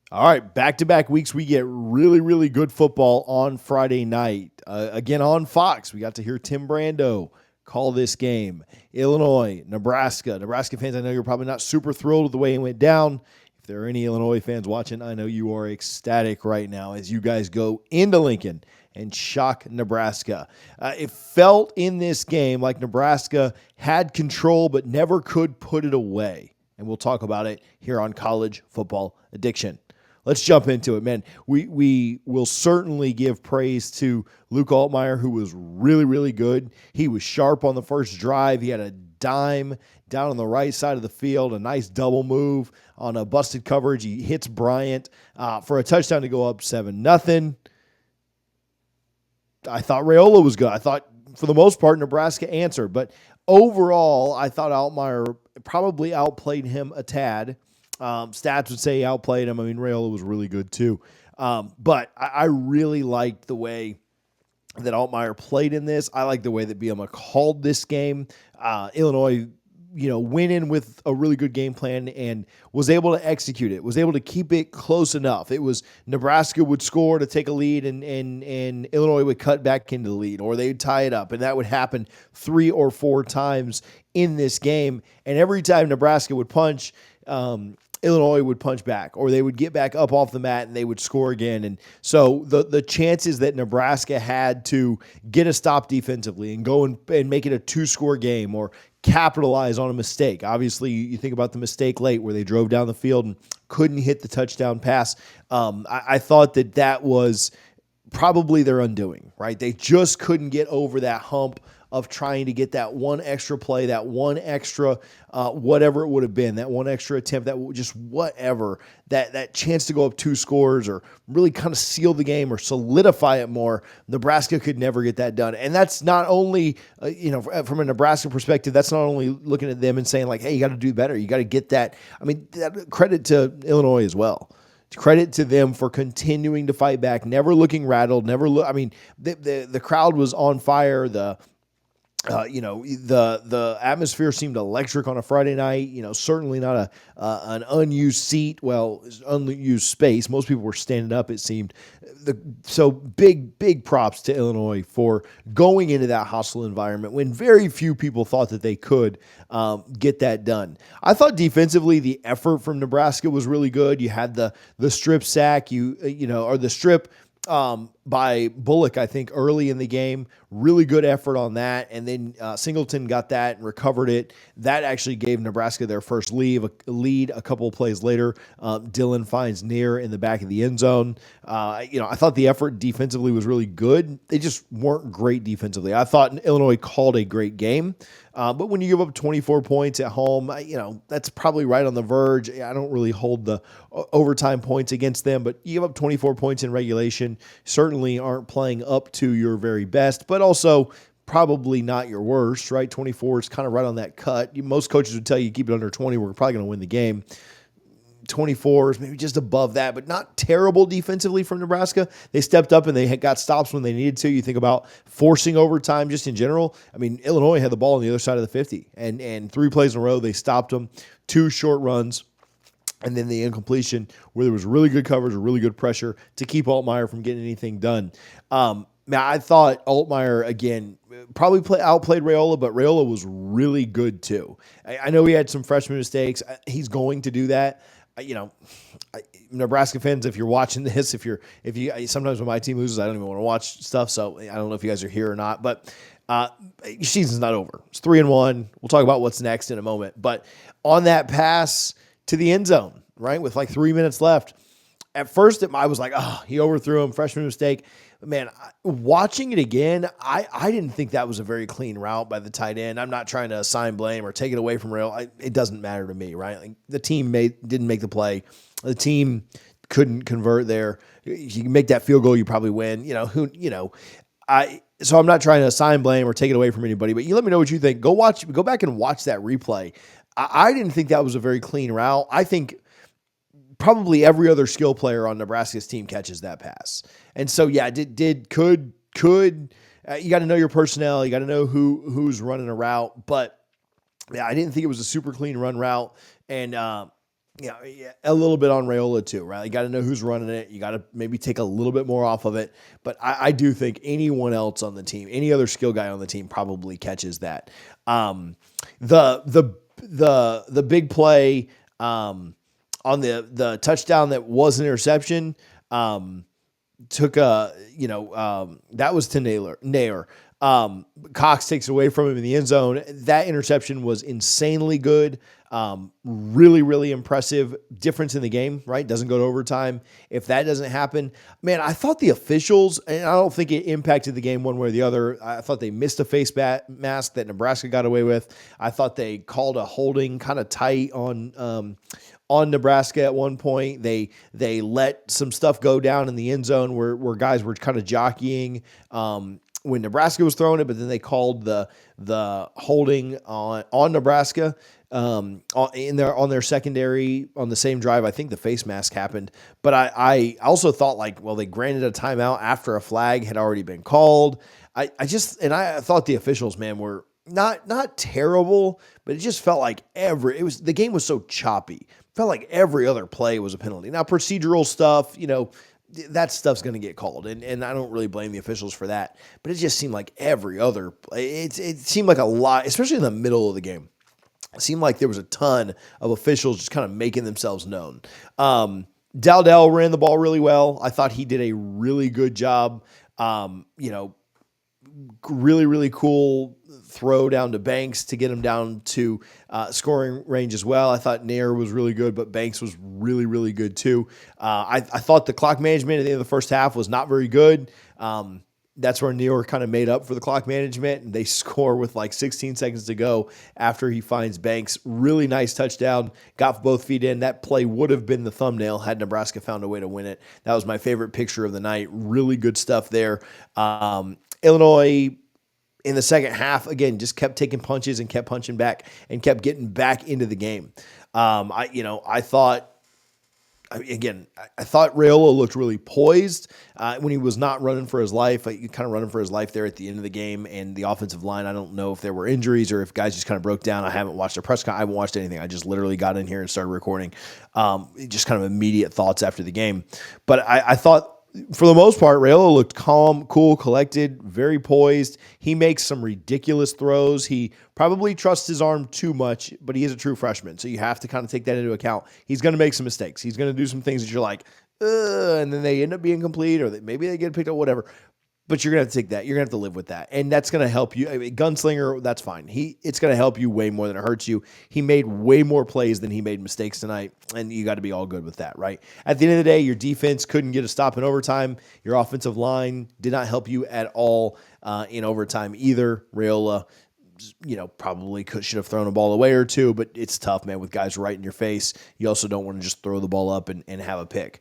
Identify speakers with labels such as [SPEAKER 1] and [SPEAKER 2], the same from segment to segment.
[SPEAKER 1] All right, back-to-back weeks, we get really, really good football on Friday night. Again, on Fox, we got to hear Tim Brando call this game. Illinois, Nebraska. Nebraska fans, I know you're probably not super thrilled with the way it went down. If there are any Illinois fans watching, I know you are ecstatic right now as you guys go into Lincoln and shock Nebraska. It felt in this game like Nebraska had control but never could put it away. And we'll talk about it here on College Football Addiction. Let's jump into it, man. We will certainly give praise to Luke Altmyer, who was really, really good. He was sharp on the first drive. He had a dime down on the right side of the field, a nice double move on a busted coverage. He hits Bryant for a touchdown to go up 7-0. I thought Raiola was good. I thought, for the most part, Nebraska answered. But overall, I thought Altmyer probably outplayed him a tad. Stats would say he outplayed him. I mean, Raiola was really good too. But I really liked the way that Altmyer played in this. I like the way that Bielema called this game. Illinois, went in with a really good game plan and was able to execute it, was able to keep it close enough. It was Nebraska would score to take a lead and Illinois would cut back into the lead, or they would tie it up. And that would happen 3 or 4 times in this game. And every time Nebraska would punch, Illinois would punch back, or they would get back up off the mat and they would score again. And so the chances that Nebraska had to get a stop defensively and go and make it a 2-score game or capitalize on a mistake. Obviously, you think about the mistake late where they drove down the field and couldn't hit the touchdown pass. I thought that was probably their undoing, right? They just couldn't get over that hump of trying to get that one extra play, that one extra whatever it would have been, that one extra attempt, that just whatever, that chance to go up 2 scores or really kind of seal the game or solidify it more. Nebraska could never get that done. And that's not only, from a Nebraska perspective, that's not only looking at them and saying like, hey, you got to do better. You got to get that. I mean, credit to Illinois as well. Credit to them for continuing to fight back, never looking rattled, the crowd was on fire. The atmosphere seemed electric on a Friday night. Certainly not an unused seat. Well, unused space. Most people were standing up, it seemed. So big props to Illinois for going into that hostile environment when very few people thought that they could get that done. I thought defensively the effort from Nebraska was really good. You had the strip sack, or the strip by Bullock, I think, early in the game. Really good effort on that. And then Singleton got that and recovered it. That actually gave Nebraska their first lead a couple of plays later. Dillon finds Near in the back of the end zone. I thought the effort defensively was really good. They just weren't great defensively. I thought Illinois called a great game. But when you give up 24 points at home, that's probably right on the verge. I don't really hold the overtime points against them, but you give up 24 points in regulation, certainly aren't playing up to your very best, but also probably not your worst, right? 24 is kind of right on that cut. Most coaches would tell you keep it under 20. We're probably going to win the game. 24 is maybe just above that, but not terrible defensively from Nebraska. They stepped up and they got stops when they needed to. You think about forcing overtime just in general. I mean, Illinois had the ball on the other side of the 50, and 3 plays in a row, they stopped them. 2 short runs. And then the incompletion where there was really good coverage or really good pressure to keep Altmyer from getting anything done. I thought Altmyer, again, probably outplayed Raiola, but Raiola was really good too. I know he had some freshman mistakes. He's going to do that. Nebraska fans, if you're watching this, if you sometimes when my team loses, I don't even want to watch stuff. So I don't know if you guys are here or not, but your season's not over. It's 3-1. We'll talk about what's next in a moment. But on that pass to the end zone, right, with like 3 minutes left, at first I was like, oh, he overthrew him, freshman mistake. But man, watching it again, I didn't think that was a very clean route by the tight end. I'm not trying to assign blame or take it away from Rhule. It doesn't matter to me, right? Like, the team didn't make the play. The team couldn't convert there. You can make that field goal, you probably win. So I'm not trying to assign blame or take it away from anybody, but you let me know what you think. Go back and watch that replay. I didn't think that was a very clean route. I think probably every other skill player on Nebraska's team catches that pass. And so, yeah, could you got to know your personnel. You got to know who's running a route. But yeah, I didn't think it was a super clean run route. And Yeah, a little bit on Raiola too, right? You got to know who's running it. You got to maybe take a little bit more off of it. But I do think anyone else on the team, any other skill guy on the team, probably catches that. The the big play on the touchdown that was an interception. Took a, that was to Nair. Cox takes it away from him in the end zone. That interception was insanely good. Really, really impressive difference in the game, right? Doesn't go to overtime. If that doesn't happen, man, I thought the officials, and I don't think it impacted the game one way or the other. I thought they missed a face mask that Nebraska got away with. I thought they called a holding kind of tight on Nebraska at one point. They let some stuff go down in the end zone where guys were kind of jockeying when Nebraska was throwing it, but then they called the holding on Nebraska on their secondary on the same drive. I think the face mask happened, but I also thought they granted a timeout after a flag had already been called. I thought the officials, man, were not terrible, but it just felt like the game was so choppy. Felt like every other play was a penalty. Now, procedural stuff, that stuff's going to get called, and I don't really blame the officials for that. But it just seemed like every other play. It seemed like a lot, especially in the middle of the game. It seemed like there was a ton of officials just kind of making themselves known. Dowdell ran the ball really well. I thought he did a really good job. Really, really cool throw down to Banks to get him down to scoring range as well. I thought Nair was really good, but Banks was really, really good too. I thought the clock management at the end of the first half was not very good. That's where New York kind of made up for the clock management, and they score with 16 seconds to go after he finds Banks. Really nice touchdown, got both feet in. That play would have been the thumbnail had Nebraska found a way to win it. That was my favorite picture of the night. Really good stuff there. Illinois in the second half, again, just kept taking punches and kept punching back and kept getting back into the game. I thought Raiola looked really poised when he was not running for his life. He kind of running for his life there at the end of the game, and the offensive line, I don't know if there were injuries or if guys just kind of broke down. I haven't watched a press conference. I haven't watched anything. I just literally got in here and started recording. Just kind of immediate thoughts after the game. But I thought, for the most part, Raiola looked calm, cool, collected, very poised. He makes some ridiculous throws. He probably trusts his arm too much, but he is a true freshman, so you have to kind of take that into account. He's going to make some mistakes. He's going to do some things that you're like, and then they end up being complete, or maybe they get picked up, whatever. But you're going to have to take that. You're going to have to live with that. And that's going to help you. Gunslinger, that's fine. It's going to help you way more than it hurts you. He made way more plays than he made mistakes tonight, and you got to be all good with that, right? At the end of the day, your defense couldn't get a stop in overtime. Your offensive line did not help you at all in overtime either. Raiola, probably should have thrown a ball away or two, but it's tough, man, with guys right in your face. You also don't want to just throw the ball up and have a pick.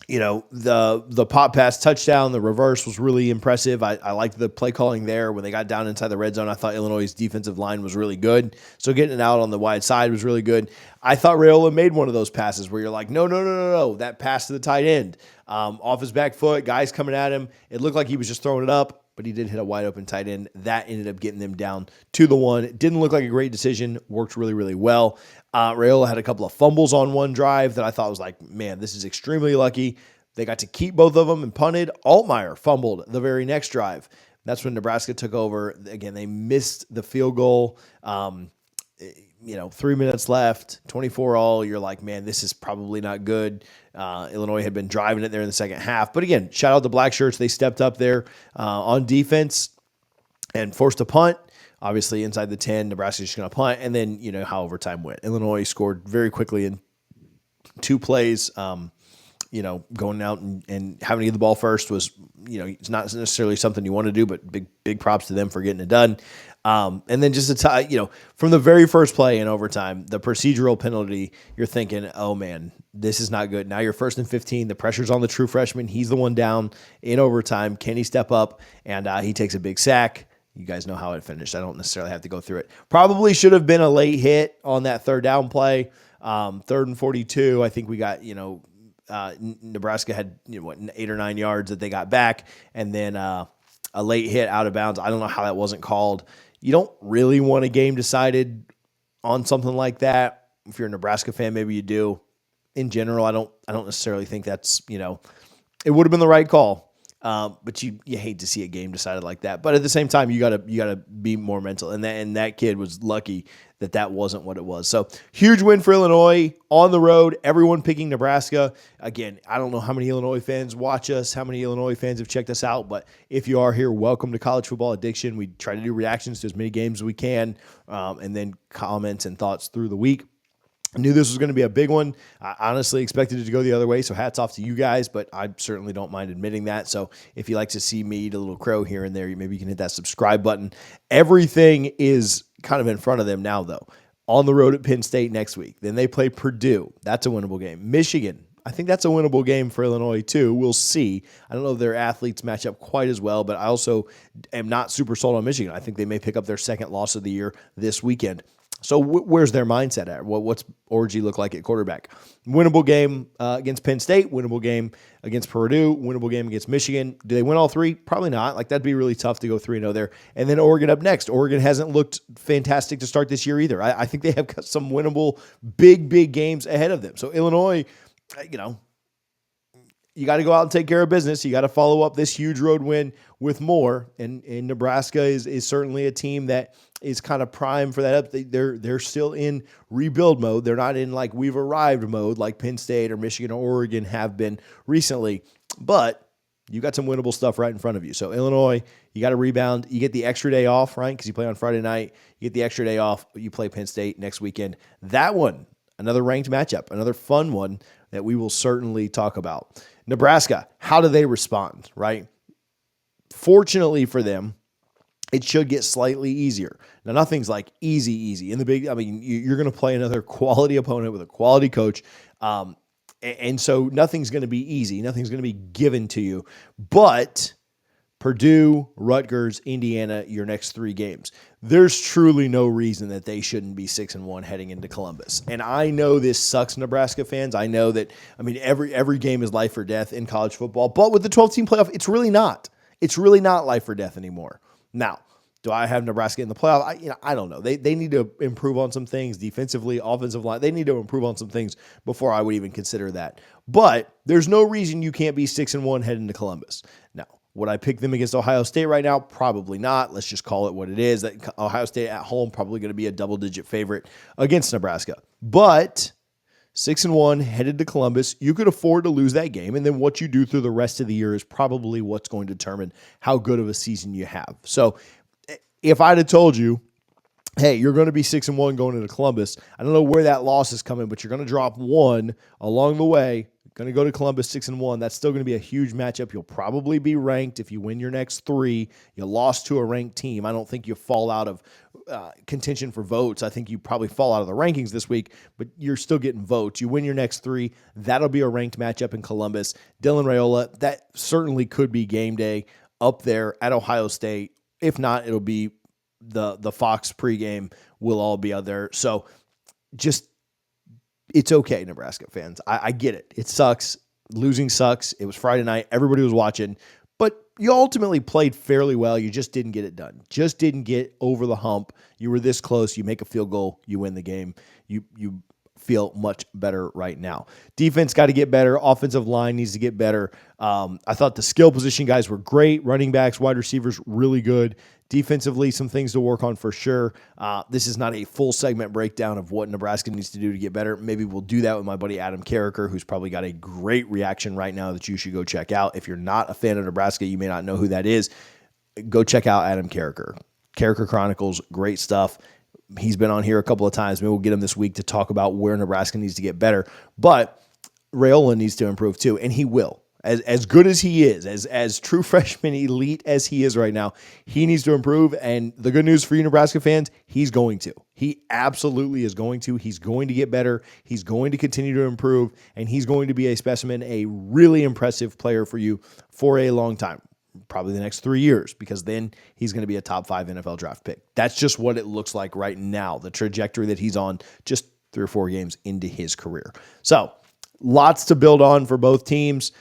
[SPEAKER 1] The pop pass touchdown, the reverse was really impressive. I liked the play calling there when they got down inside the red zone. I thought Illinois' defensive line was really good. So getting it out on the wide side was really good. I thought Raiola made one of those passes where you're like, no. That pass to the tight end, off his back foot, guys coming at him. It looked like he was just throwing it up, but he did hit a wide open tight end. That ended up getting them down to the one. It didn't look like a great decision. Worked really, really well. Raiola had a couple of fumbles on one drive that I thought was like, man, this is extremely lucky. They got to keep both of them and punted. Altmyer fumbled the very next drive. That's when Nebraska took over. Again, they missed the field goal. 3 minutes left, 24 all. You're like, man, this is probably not good. Illinois had been driving it there in the second half. But again, shout out the Black Shirts. They stepped up there on defense and forced a punt. Obviously, inside the 10, Nebraska's just going to punt. And then, how overtime went. Illinois scored very quickly in 2 plays. Going out and having to get the ball first was, it's not necessarily something you want to do, but big props to them for getting it done. And then just from the very first play in overtime, the procedural penalty, you're thinking, oh man, this is not good. Now you're 1st and 15. The pressure's on the true freshman. He's the one down in overtime. Can he step up? And he takes a big sack. You guys know how it finished. I don't necessarily have to go through it. Probably should have been a late hit on that third down play. 3rd and 42. I think we got, Nebraska had 8 or 9 yards that they got back, and then a late hit out of bounds. I don't know how that wasn't called. You don't really want a game decided on something like that. If you're a Nebraska fan, maybe you do. In general, I don't necessarily think that's, it would have been the right call. But you hate to see a game decided like that. But at the same time, you gotta be more mental. And that kid was lucky that wasn't what it was. So huge win for Illinois on the road. Everyone picking Nebraska. Again, I don't know how many Illinois fans watch us, how many Illinois fans have checked us out. But if you are here, welcome to College Football Addiction. We try to do reactions to as many games as we can, and then comments and thoughts through the week. I knew this was going to be a big one. I honestly expected it to go the other way, so hats off to you guys, but I certainly don't mind admitting that. So if you like to see me eat a little crow here and there, maybe you can hit that subscribe button. Everything is kind of in front of them now, though. On the road at Penn State next week. Then they play Purdue. That's a winnable game. Michigan. I think that's a winnable game for Illinois, too. We'll see. I don't know if their athletes match up quite as well, but I also am not super sold on Michigan. I think they may pick up their second loss of the year this weekend. So where's their mindset at? What's Orgy look like at quarterback? Winnable game against Penn State, winnable game against Purdue, winnable game against Michigan. Do they win all three? Probably not. That'd be really tough to go 3-0 there. And then Oregon up next. Oregon hasn't looked fantastic to start this year either. I think they have got some winnable big games ahead of them. So Illinois, you got to go out and take care of business. You got to follow up this huge road win with more. And Nebraska is certainly a team that is kind of primed for that. They're still in rebuild mode. They're not in we've arrived mode like Penn State or Michigan or Oregon have been recently. But you got some winnable stuff right in front of you. So Illinois, you got to rebound. You get the extra day off, right? Because you play on Friday night. You get the extra day off. You play Penn State next weekend. That one, another ranked matchup, another fun one that we will certainly talk about. Nebraska, how do they respond, right? Fortunately for them, it should get slightly easier. Now, nothing's easy. In the big, you're going to play another quality opponent with a quality coach. And so nothing's going to be easy. Nothing's going to be given to you. But Purdue, Rutgers, Indiana, your next three games. There's truly no reason that they shouldn't be 6-1 heading into Columbus. And I know this sucks, Nebraska fans. I know that, every game is life or death in college football. But with the 12-team playoff, it's really not. It's really not life or death anymore. Now, do I have Nebraska in the playoff? I don't know. They need to improve on some things defensively, offensive line. They need to improve on some things before I would even consider that. But there's no reason you can't be 6-1 heading to Columbus. Now, would I pick them against Ohio State right now? Probably not. Let's just call it what it is. That Ohio State at home probably going to be a double-digit favorite against Nebraska. But 6-1 headed to Columbus, you could afford to lose that game, and then what you do through the rest of the year is probably what's going to determine how good of a season you have. So if I'd have told you, hey, you're going to be 6-1 going into Columbus, I don't know where that loss is coming, but you're going to drop one along the way, going to go to Columbus 6-1. That's still going to be a huge matchup. You'll probably be ranked if you win your next three. You lost to a ranked team. I don't think you fall out of contention for votes. I think you probably fall out of the rankings this week, but you're still getting votes. You win your next three. That'll be a ranked matchup in Columbus. Dylan Raiola, that certainly could be game day up there at Ohio State. If not, it'll be the Fox pregame. We'll all be out there. So just, it's okay, Nebraska fans. I get it. It sucks. Losing sucks. It was Friday night. Everybody was watching. But you ultimately played fairly well. You just didn't get it done. Just didn't get over the hump. You were this close. You make a field goal. You win the game. You feel much better right now. Defense got to get better. Offensive line needs to get better. I thought the skill position guys were great. Running backs, wide receivers, really good. Defensively, some things to work on for sure. This is not a full segment breakdown of what Nebraska needs to do to get better. Maybe we'll do that with my buddy Adam Carricker, who's probably got a great reaction right now that you should go check out. If you're not a fan of Nebraska, you may not know who that is. Go check out Adam Carricker. Carricker Chronicles, great stuff. He's been on here a couple of times. Maybe we'll get him this week to talk about where Nebraska needs to get better. But Raiola needs to improve too, and he will. As good as he is, as true freshman elite as he is right now, he needs to improve. And the good news for you Nebraska fans, he's going to. He absolutely is going to. He's going to get better. He's going to continue to improve, and he's going to be a specimen, a really impressive player for you for a long time. Probably the next 3 years, because then he's going to be a top 5 NFL draft pick. That's just what it looks like right now, the trajectory that he's on just 3 or 4 games into his career. So lots to build on for both teams.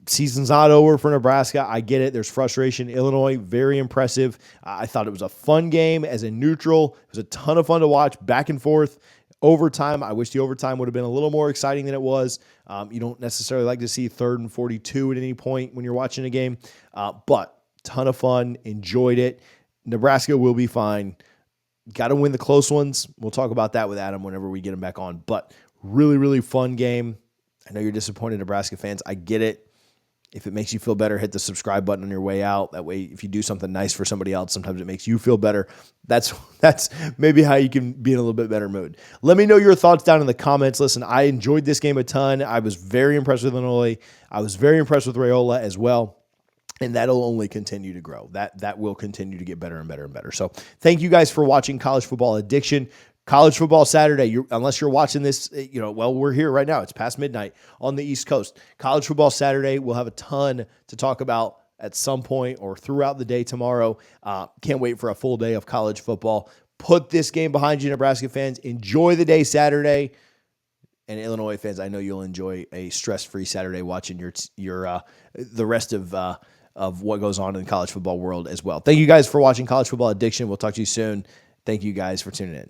[SPEAKER 1] Season's not over for Nebraska. I get it. There's frustration. Illinois, very impressive. I thought it was a fun game as a neutral. It was a ton of fun to watch back and forth. overtime. I wish the overtime would have been a little more exciting than it was. You don't necessarily like to see 3rd and 42 at any point when you're watching a game, but ton of fun. Enjoyed it. Nebraska will be fine. Got to win the close ones. We'll talk about that with Adam whenever we get him back on. But really, really fun game. I know you're disappointed, Nebraska fans. I get it. If it makes you feel better, hit the subscribe button on your way out. That way, if you do something nice for somebody else, sometimes it makes you feel better. That's maybe how you can be in a little bit better mood. Let me know your thoughts down in the comments. Listen, I enjoyed this game a ton. I was very impressed with Illinois. I was very impressed with Raiola as well. And that'll only continue to grow. That will continue to get better and better and better. So thank you guys for watching College Football Addiction. College Football Saturday, unless you're watching this, we're here right now. It's past midnight on the East Coast. College Football Saturday, we'll have a ton to talk about at some point or throughout the day tomorrow. Can't wait for a full day of college football. Put this game behind you, Nebraska fans. Enjoy the day Saturday. And Illinois fans, I know you'll enjoy a stress-free Saturday watching the rest of what goes on in the college football world as well. Thank you guys for watching College Football Addiction. We'll talk to you soon. Thank you guys for tuning in.